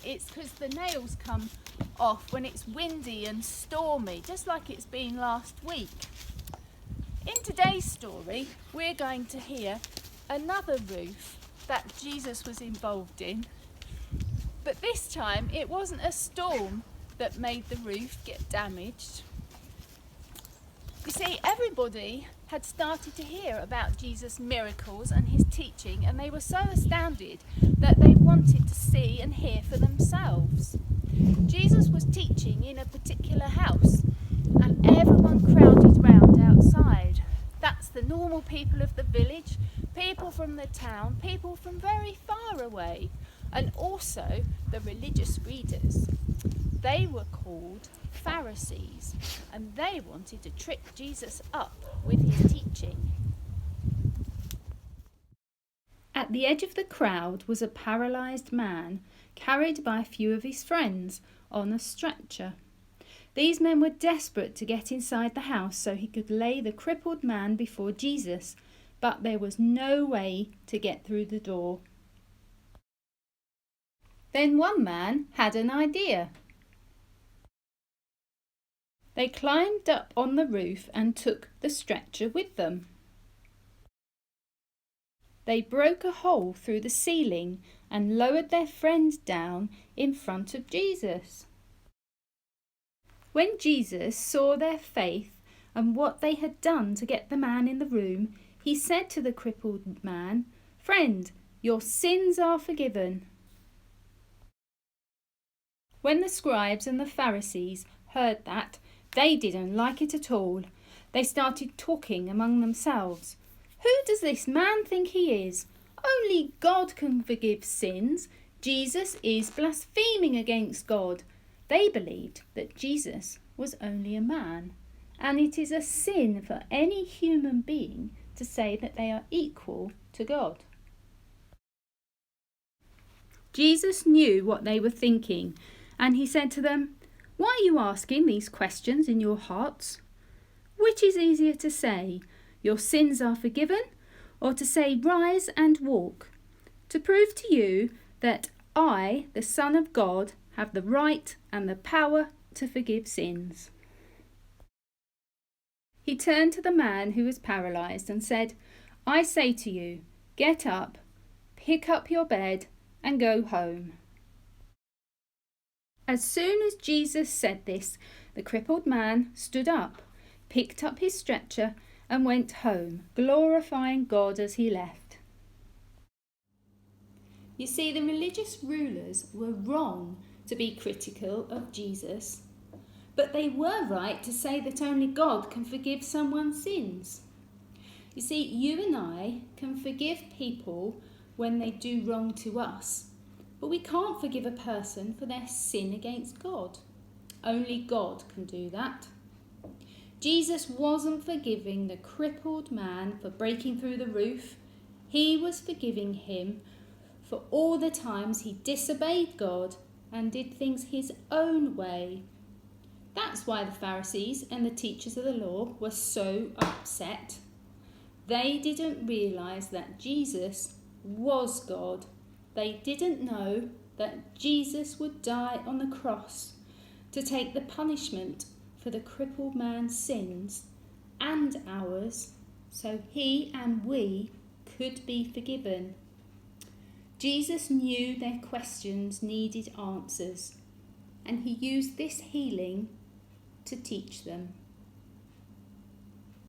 it's because the nails come off when it's windy and stormy, just like it's been last week. In today's story, we're going to hear another roof that Jesus was involved in, but this time it wasn't a storm that made the roof get damaged. You see, everybody had started to hear about Jesus' miracles and his teaching, and they were so astounded that they wanted to see and hear for themselves. Jesus was teaching in a particular house, and everyone crowded round outside. That's the normal people of the village, people from the town, people from very far away, and also the religious readers. They were called Pharisees, and they wanted to trip Jesus up with his teaching. At the edge of the crowd was a paralysed man, carried by a few of his friends on a stretcher. These men were desperate to get inside the house so he could lay the crippled man before Jesus, but there was no way to get through the door. Then one man had an idea. They climbed up on the roof and took the stretcher with them. They broke a hole through the ceiling and lowered their friend down in front of Jesus. When Jesus saw their faith and what they had done to get the man in the room, he said to the crippled man, "Friend, your sins are forgiven." When the scribes and the Pharisees heard that, they didn't like it at all. They started talking among themselves. "Who does this man think he is? Only God can forgive sins. Jesus is blaspheming against God." They believed that Jesus was only a man, and it is a sin for any human being to say that they are equal to God. Jesus knew what they were thinking, and he said to them, "Why are you asking these questions in your hearts? Which is easier to say, 'Your sins are forgiven,' or to say, 'Rise and walk'? To prove to you that I, the Son of God, have the right and the power to forgive sins." He turned to the man who was paralysed and said, "I say to you, get up, pick up your bed, and go home." As soon as Jesus said this, the crippled man stood up, picked up his stretcher, and went home, glorifying God as he left. You see, the religious rulers were wrong to be critical of Jesus, but they were right to say that only God can forgive someone's sins. You see, you and I can forgive people when they do wrong to us, but we can't forgive a person for their sin against God. Only God can do that. Jesus wasn't forgiving the crippled man for breaking through the roof. He was forgiving him for all the times he disobeyed God and did things his own way. That's why the Pharisees and the teachers of the law were so upset. They didn't realise that Jesus was God. They didn't know that Jesus would die on the cross to take the punishment for the crippled man's sins and ours, so he and we could be forgiven. Jesus knew their questions needed answers, and he used this healing to teach them.